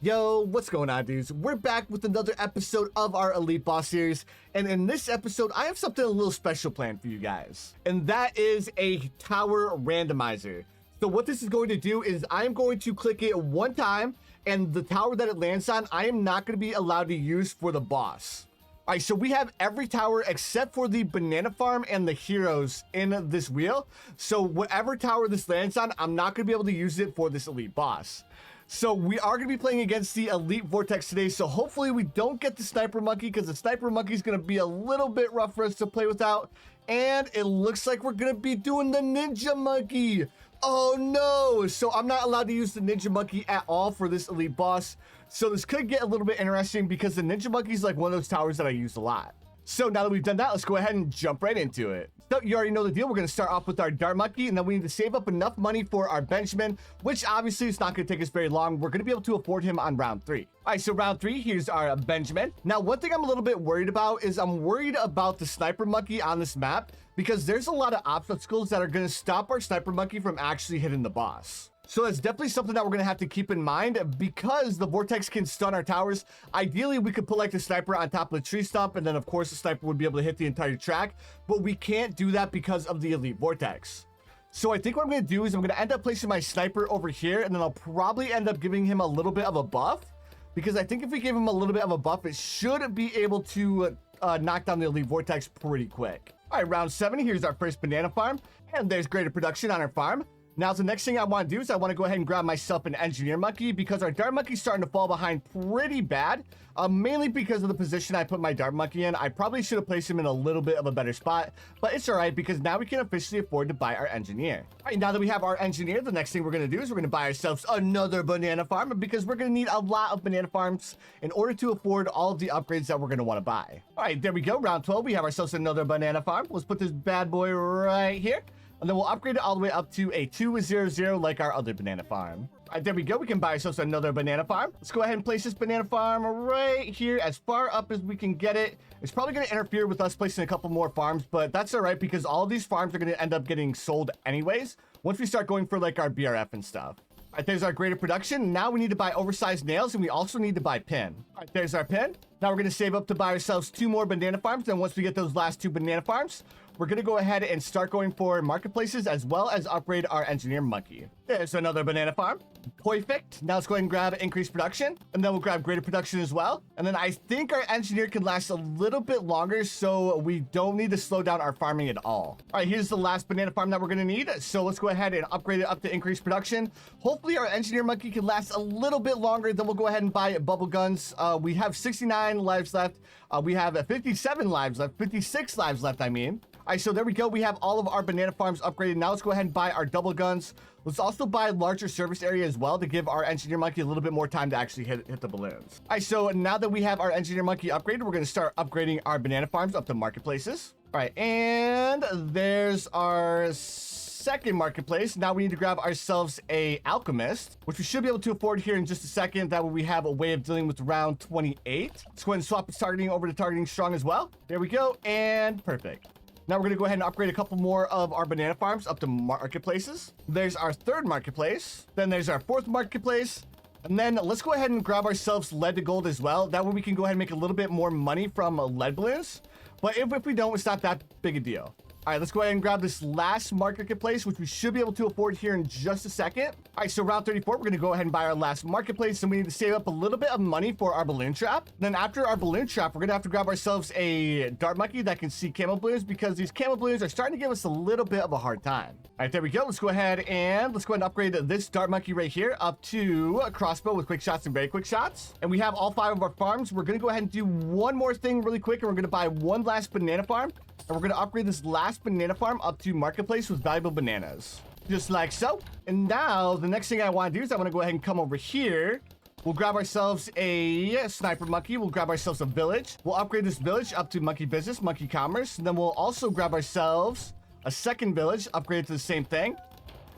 Yo, what's going on, dudes? We're back with another episode of our Elite Boss Series, and in this episode, I have something a little special planned for you guys, and that is a tower randomizer. So what this is going to do is I'm going to click it one time, and the tower that it lands on, I am not going to be allowed to use for the boss. All right, so we have every tower except for the banana farm and the heroes in this wheel. So whatever tower this lands on, I'm not going to be able to use it for this elite boss. So we are going to be playing against the Elite Vortex today, so hopefully we don't get the Sniper Monkey, because the Sniper Monkey is going to be a little bit rough for us to play without. And it looks like we're going to be doing the Ninja Monkey. Oh no! So I'm not allowed to use the Ninja Monkey at all for this Elite Boss. So this could get a little bit interesting, because the Ninja Monkey is like one of those towers that I use a lot. So now that we've done that, let's go ahead and jump right into it. So you already know the deal. We're going to start off with our Dart Monkey, and then we need to save up enough money for our Benjamin, which obviously is not going to take us very long. We're going to be able to afford him on round 3. All right, so round 3, here's our Benjamin. Now, one thing I'm a little bit worried about is I'm worried about the Sniper Monkey on this map, because there's a lot of obstacles that are going to stop our Sniper Monkey from actually hitting the boss. So that's definitely something that we're going to have to keep in mind, because the Vortex can stun our towers. Ideally, we could put like the Sniper on top of the Tree Stump, and then of course the Sniper would be able to hit the entire track, but we can't do that because of the Elite Vortex. So I think what I'm going to do is I'm going to end up placing my Sniper over here, and then I'll probably end up giving him a little bit of a buff, because I think if we give him a little bit of a buff, it should be able to knock down the Elite Vortex pretty quick. All right, round 7, here's our first banana farm, and there's greater production on our farm. Now, the next thing I want to do is I want to go ahead and grab myself an Engineer Monkey, because our Dart Monkey's starting to fall behind pretty bad, mainly because of the position I put my Dart Monkey in. I probably should have placed him in a little bit of a better spot, but it's all right, because now we can officially afford to buy our Engineer. All right, now that we have our Engineer, the next thing we're going to do is we're going to buy ourselves another banana farm, because we're going to need a lot of banana farms in order to afford all of the upgrades that we're going to want to buy. All right, there we go. Round 12, we have ourselves another banana farm. Let's put this bad boy right here. And then we'll upgrade it all the way up to a 200 like our other banana farm. All right, there we go. We can buy ourselves another banana farm. Let's go ahead and place this banana farm right here as far up as we can get it. It's probably going to interfere with us placing a couple more farms, but that's all right, because all of these farms are going to end up getting sold anyways once we start going for like our BRF and stuff. All right, there's our greater production. Now we need to buy oversized nails, and we also need to buy pin. All right, there's our pin. Now we're going to save up to buy ourselves 2 more banana farms. And once we get those last 2 banana farms, we're going to go ahead and start going for marketplaces, as well as upgrade our Engineer Monkey. There's another banana farm. Perfect. Now let's go ahead and grab increased production, and then we'll grab greater production as well. And then I think our Engineer can last a little bit longer, so we don't need to slow down our farming at all. All right, here's the last banana farm that we're going to need. So let's go ahead and upgrade it up to increased production. Hopefully our Engineer Monkey can last a little bit longer. Then we'll go ahead and buy bubble guns. We have 69 lives left. We have 57 lives left, 56 lives left, I mean. All right, so there we go. We have all of our banana farms upgraded. Now let's go ahead and buy our double guns. Let's also buy larger service area as well to give our Engineer Monkey a little bit more time to actually hit the balloons. All right, so now that we have our Engineer Monkey upgraded, we're going to start upgrading our banana farms up to marketplaces. All right, and there's our second marketplace. Now we need to grab ourselves a alchemist, which we should be able to afford here in just a second. That way we have a way of dealing with round 28. Let's go ahead and swap its targeting over to targeting strong as well. There we go, and perfect. Now we're going to go ahead and upgrade a couple more of our banana farms up to marketplaces. There's our third marketplace. Then there's our fourth marketplace. And then let's go ahead and grab ourselves lead to gold as well. That way we can go ahead and make a little bit more money from lead balloons. But if we don't, it's not that big a deal. All right, let's go ahead and grab this last marketplace, which we should be able to afford here in just a second. All right, so round 34, we're going to go ahead and buy our last marketplace, and we need to save up a little bit of money for our balloon trap. Then after our balloon trap, we're going to have to grab ourselves a Dart Monkey that can see camo balloons, because these camo balloons are starting to give us a little bit of a hard time. All right, there we go. Let's go ahead and upgrade this Dart Monkey right here up to a crossbow with quick shots and very quick shots. And we have all 5 of our farms. We're going to go ahead and do one more thing really quick, and we're going to buy one last banana farm. And we're going to upgrade this last banana farm up to marketplace with valuable bananas. Just like so. And now the next thing I want to do is I want to go ahead and come over here. We'll grab ourselves a Sniper Monkey. We'll grab ourselves a village. We'll upgrade this village up to monkey business, monkey commerce. And then we'll also grab ourselves a second village, upgrade to the same thing,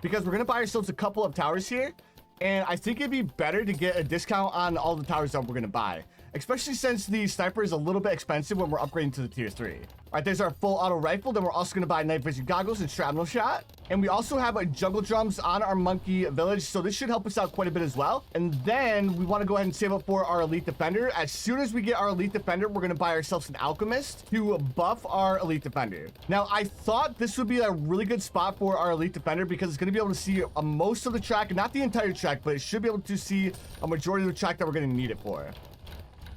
because we're going to buy ourselves a couple of towers here. And I think it'd be better to get a discount on all the towers that we're going to buy, especially since the sniper is a little bit expensive when we're upgrading to the tier 3. All right, there's our full auto rifle. Then we're also going to buy night vision goggles and shrapnel shot. And we also have a jungle drums on our monkey village, so this should help us out quite a bit as well. And then we want to go ahead and save up for our elite defender. As soon as we get our elite defender, we're going to buy ourselves an alchemist to buff our elite defender. Now, I thought this would be a really good spot for our elite defender because it's going to be able to see most of the track, not the entire track, but it should be able to see a majority of the track that we're going to need it for.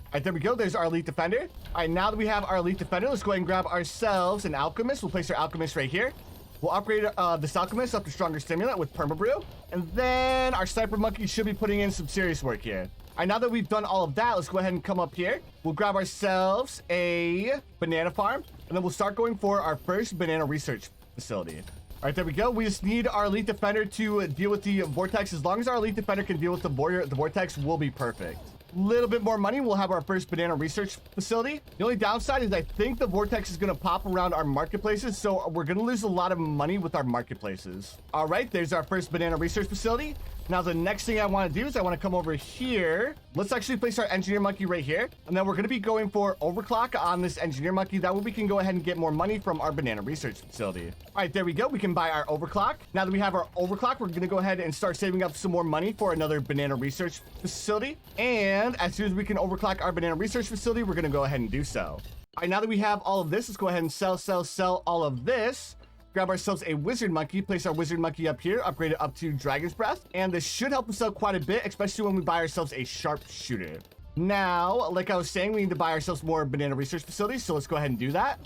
All right, there we go. There's our elite defender. All right, now that we have our elite defender, let's go ahead and grab ourselves an alchemist. We'll place our alchemist right here. We'll upgrade this alchemist up to stronger stimulant with permabrew. And then our sniper monkey should be putting in some serious work here. All right, now that we've done all of that, let's go ahead and come up here. We'll grab ourselves a banana farm, and then we'll start going for our first banana research facility. All right, there we go. We just need our elite defender to deal with the vortex. As long as our elite defender can deal with the vortex, will be perfect. Little bit more money, we'll have our first banana research facility. The only downside is I think the vortex is going to pop around our marketplaces, so we're going to lose a lot of money with our marketplaces. All right, there's our first banana research facility. Now, the next thing I want to do is I want to come over here. Let's actually place our engineer monkey right here. And then we're going to be going for overclock on this engineer monkey. That way we can go ahead and get more money from our banana research facility. All right, there we go. We can buy our overclock. Now that we have our overclock, we're going to go ahead and start saving up some more money for another banana research facility. And as soon as we can overclock our banana research facility, we're going to go ahead and do so. All right, now that we have all of this, let's go ahead and sell all of this. Grab ourselves a wizard monkey, place our wizard monkey up here, upgrade it up to dragon's breath, and this should help us out quite a bit, especially when we buy ourselves a sharpshooter. Now, like I was saying, we need to buy ourselves more banana research facilities, so let's go ahead and do that.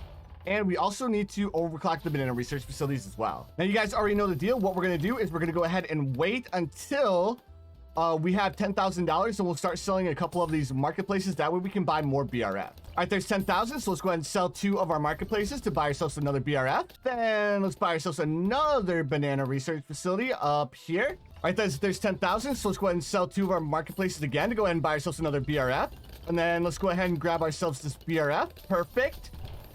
And we also need to overclock the banana research facilities as well. Now, you guys already know the deal. What we're going to do is we're going to go ahead and wait until we have $10,000, and we'll start selling a couple of these marketplaces. That way we can buy more BRF. All right, there's 10,000, so let's go ahead and sell 2 of our marketplaces to buy ourselves another BRF. Then let's buy ourselves another banana research facility up here. All right, there's 10,000, so let's go ahead and sell 2 of our marketplaces again to go ahead and buy ourselves another BRF. And then let's go ahead and grab ourselves this BRF. Perfect.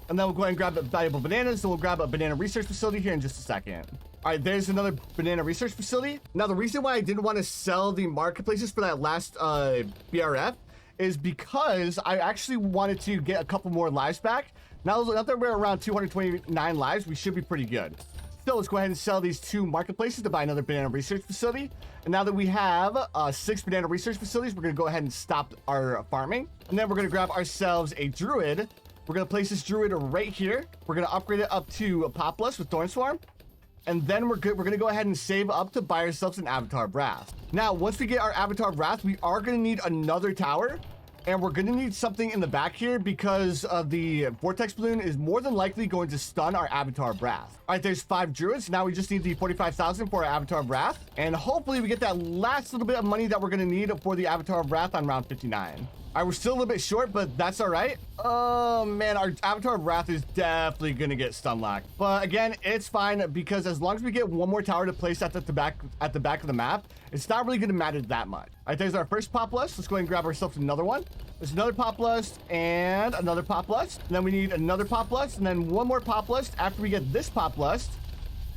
And then we'll go ahead and grab the valuable bananas. So we'll grab a banana research facility here in just a second. All right, there's another banana research facility. Now, the reason why I didn't want to sell the marketplaces for that last BRF is because I actually wanted to get a couple more lives back. Now that we're around 229 lives, we should be pretty good. So let's go ahead and sell these 2 marketplaces to buy another banana research facility. And now that we have 6 banana research facilities, we're going to go ahead and stop our farming. And then we're going to grab ourselves a druid. We're going to place this druid right here. We're going to upgrade it up to a Populus with Thorn Swarm. And then we're good. We're going to go ahead and save up to buy ourselves an Avatar of Wrath. Now, once we get our Avatar of Wrath, we are going to need another tower. And we're going to need something in the back here because the Vortex Balloon is more than likely going to stun our Avatar of Wrath. All right, there's 5 druids. Now we just need the 45,000 for our Avatar of Wrath. And hopefully we get that last little bit of money that we're going to need for the Avatar of Wrath on round 59. All right, we're still a little bit short, but that's all right. Oh, man, our Avatar of Wrath is definitely going to get stun locked. But again, it's fine because as long as we get one more tower to place at the back of the map, it's not really going to matter that much. All right, there's our first Populus. Let's go ahead and grab ourselves another one. There's another Populus and another Populus. And then we need another Populus and then one more Populus. After we get this Populus,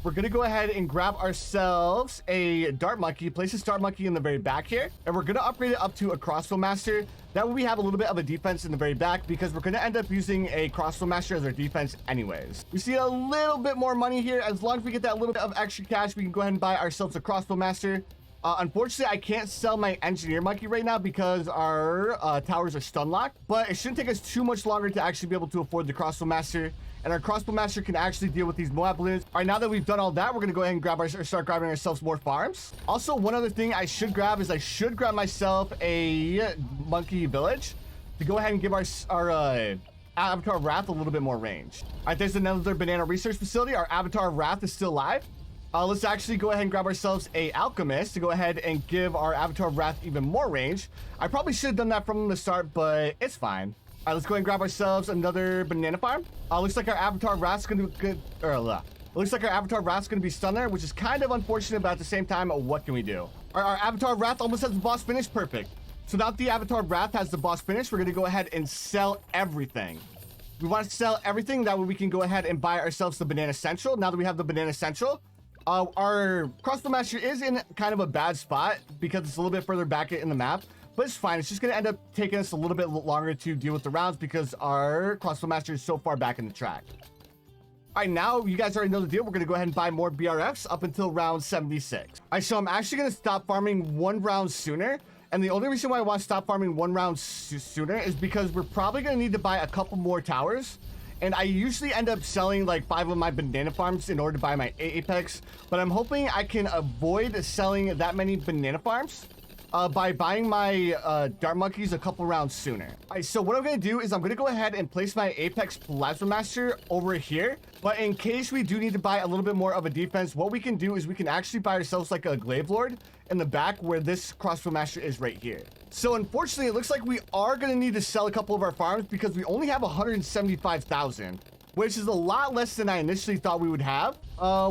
we're going to go ahead and grab ourselves a Dart Monkey, place this Dart Monkey in the very back here, and we're going to upgrade it up to a Crossbow Master. That way we have a little bit of a defense in the very back because we're going to end up using a Crossbow Master as our defense anyways. We see a little bit more money here. As long as we get that little bit of extra cash, we can go ahead and buy ourselves a Crossbow Master. Unfortunately, I can't sell my Engineer Monkey right now because our towers are stun locked, but it shouldn't take us too much longer to actually be able to afford the Crossbow Master. And our Crossbow Master can actually deal with these Moab balloons. All right, now that we've done all that, we're going to go ahead and start grabbing ourselves more farms. Also, one other thing I should grab is I should grab myself a monkey village to go ahead and give our Avatar of Wrath a little bit more range. All right, there's another banana research facility. Our Avatar of Wrath is still live. Let's actually go ahead and grab ourselves a alchemist to go ahead and give our Avatar of Wrath even more range. I probably should have done that from the start, but it's fine. All right, let's go ahead and grab ourselves another banana farm. Looks like our Avatar of Wrath's going to be good. Looks like our Avatar of Wrath's going to be stunned there, which is kind of unfortunate, but at the same time, what can we do? All right, our Avatar of Wrath almost has the boss finish. Perfect. So now that the Avatar of Wrath has the boss finish, we're going to go ahead and sell everything. We want to sell everything. That way we can go ahead and buy ourselves the Banana Central. Now that we have the Banana Central, Our crossbow master is in kind of a bad spot because it's a little bit further back in the map, but it's fine. It's just going to end up taking us a little bit longer to deal with the rounds because our crossbow master is so far back in the track. All right, now you guys already know the deal. We're going to go ahead and buy more BRFs up until round 76. All right, so I'm actually going to stop farming one round sooner. And the only reason why I want to stop farming one round sooner is because we're probably going to need to buy a couple more towers. And I usually end up selling like 5 of my banana farms in order to buy my Apex. But I'm hoping I can avoid selling that many banana farms by buying my dart monkeys a couple rounds sooner. All right, so what I'm going to do is I'm going to go ahead and place my Apex Plasma Master over here. But in case we do need to buy a little bit more of a defense, what we can do is we can actually buy ourselves like a Glaive Lord in the back where this Crossbow Master is right here. So unfortunately, it looks like we are going to need to sell a couple of our farms because we only have 175,000, which is a lot less than I initially thought we would have.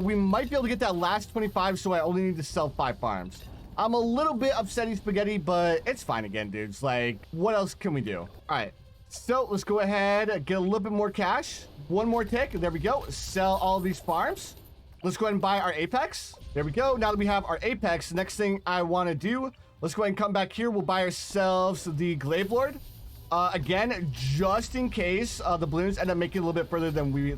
We might be able to get that last 25, so I only need to sell 5 farms. I'm a little bit upsetting spaghetti, but it's fine again, dudes. Like, what else can we do? All right, so let's go ahead and get a little bit more cash. One more tick. There we go. Sell all these farms. Let's go ahead and buy our Apex. There we go. Now that we have our Apex, next thing I want to do, let's go ahead and come back here. We'll buy ourselves the Glaive Lord. Again, just in case the balloons end up making a little bit further than we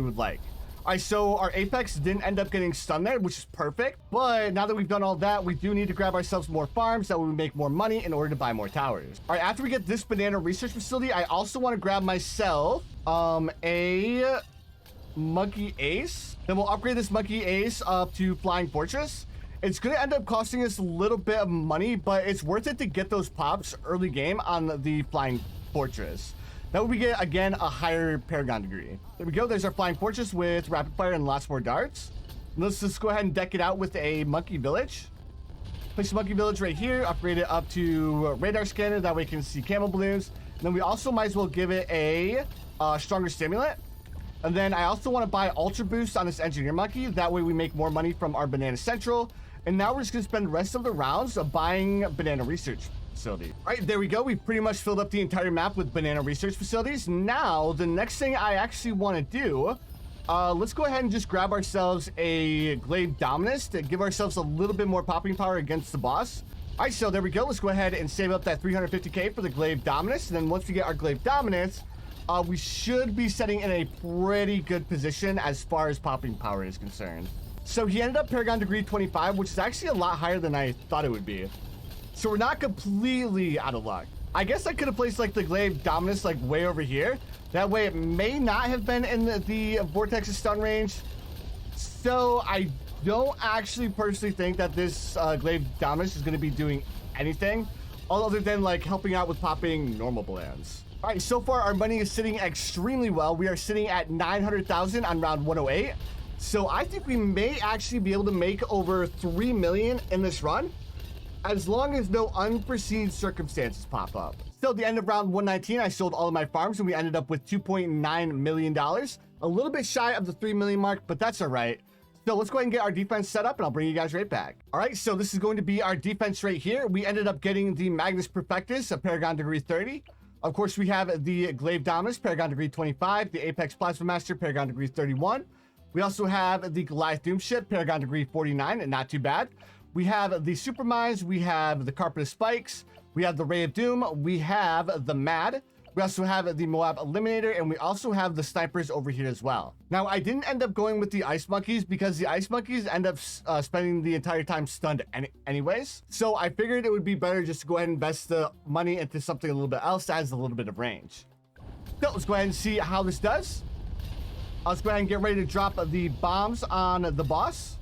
would like. All right, so our Apex didn't end up getting stunned there, which is perfect. But now that we've done all that, we do need to grab ourselves more farms so we make more money in order to buy more towers. All right, after we get this banana research facility, I also want to grab myself a monkey ace. Then we'll upgrade this monkey ace up to flying fortress. It's going to end up costing us a little bit of money, but it's worth it to get those pops early game on the flying fortress. That way we get, again, a higher Paragon degree. There we go. There's our flying fortress with rapid fire and lots more darts. Let's just go ahead and deck it out with a monkey village. Place the monkey village right here. Upgrade it up to radar scanner. That way we can see camo balloons. And then we also might as well give it a stronger stimulant. And then I also want to buy ultra boost on this engineer monkey. That way we make more money from our banana central. And now we're just going to spend the rest of the rounds buying banana research facility. All right, there we go. We pretty much filled up the entire map with banana research facilities. Now, the next thing I actually want to do, let's go ahead and just grab ourselves a Glaive Dominus to give ourselves a little bit more popping power against the boss. All right, so there we go. Let's go ahead and save up that 350k for the Glaive Dominus. And then once we get our Glaive Dominus, we should be setting in a pretty good position as far as popping power is concerned. So he ended up Paragon degree 25, which is actually a lot higher than I thought it would be. So we're not completely out of luck. I guess I could have placed like the Glaive Dominus like way over here. That way it may not have been in the Vortex's stun range. So I don't actually personally think that this Glaive Dominus is going to be doing anything other than like helping out with popping normal balloons. All right, so far our money is sitting extremely well. We are sitting at 900,000 on round 108. So I think we may actually be able to make over 3 million in this run, as long as no unforeseen circumstances pop up. So at the end of round 119, I sold all of my farms and we ended up with $2.9 million. A little bit shy of the 3 million mark, but that's all right. So let's go ahead and get our defense set up and I'll bring you guys right back. All right, so this is going to be our defense right here. We ended up getting the Magnus Perfectus, a Paragon degree 30. Of course, we have the Glaive Dominus, Paragon degree 25, the Apex Plasma Master, Paragon degree 31. We also have the Goliath Doom Ship, Paragon degree 49, and not too bad. We have the Super Mines, we have the Carpet of Spikes, we have the Ray of Doom, we have the Mad, we also have the Moab Eliminator, and we also have the Snipers over here as well. Now, I didn't end up going with the Ice Monkeys because the Ice Monkeys end up spending the entire time stunned anyways. So I figured it would be better just to go ahead and invest the money into something a little bit else that has a little bit of range. So let's go ahead and see how this does. Let's go ahead and get ready to drop the bombs on the boss.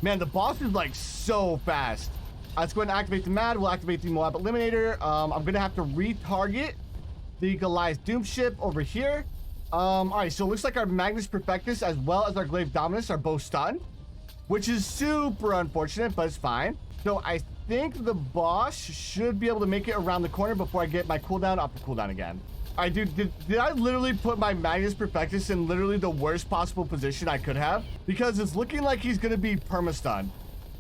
Man, the boss is like so fast. Let's go ahead and activate the Mad. We'll activate the Moab Eliminator. I'm going to have to retarget the Goliath Doom Ship over here. All right, so it looks like our Magnus Perfectus as well as our Glaive Dominus are both stunned, which is super unfortunate, but it's fine. So I think the boss should be able to make it around the corner before I get my cooldown up to cooldown again. All right, dude, did I literally put my Magnus Perfectus in literally the worst possible position I could have? Because it's looking like he's going to be perma-stunned.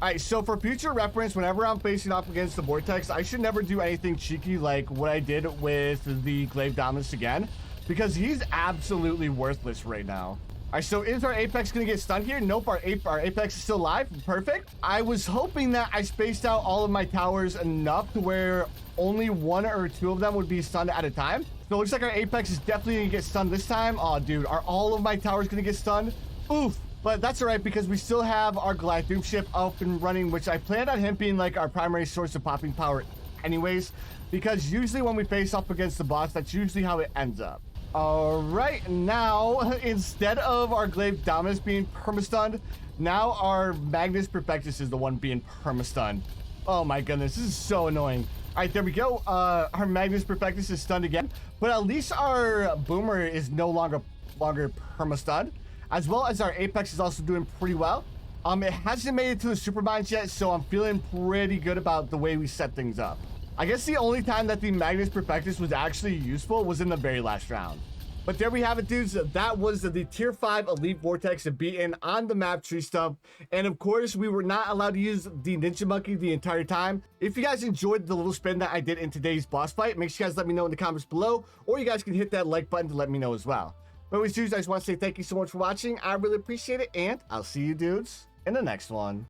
All right, so for future reference, whenever I'm facing off against the Vortex, I should never do anything cheeky like what I did with the Glaive Dominus again, because he's absolutely worthless right now. All right, so is our Apex gonna get stunned here? Nope, our Apex is still alive. Perfect. I was hoping that I spaced out all of my towers enough to where only 1 or 2 of them would be stunned at a time. So it looks like our Apex is definitely gonna get stunned this time. Oh, dude, are all of my towers gonna get stunned? Oof. But that's all right, because we still have our Glide Doom ship up and running, which I planned on him being like our primary source of popping power anyways, because usually when we face off against the boss, that's usually how it ends up. All right, now instead of our Glaive Dominus being permastunned, now our Magnus Perfectus is the one being permastunned. Oh my goodness, this is so annoying. All right, there we go. Our Magnus Perfectus is stunned again, but at least our Boomer is no longer permastunned, as well as our Apex is also doing pretty well. It hasn't made it to the super mines yet, so I'm feeling pretty good about the way we set things up. I guess the only time that the Magnus Perfectus was actually useful was in the very last round. But there we have it, dudes. That was the tier 5 Elite Vortex beaten on the map Tree Stump. And of course, we were not allowed to use the Ninja Monkey the entire time. If you guys enjoyed the little spin that I did in today's boss fight, make sure you guys let me know in the comments below, or you guys can hit that like button to let me know as well. But anyways, dudes, I just want to say thank you so much for watching. I really appreciate it, and I'll see you dudes in the next one.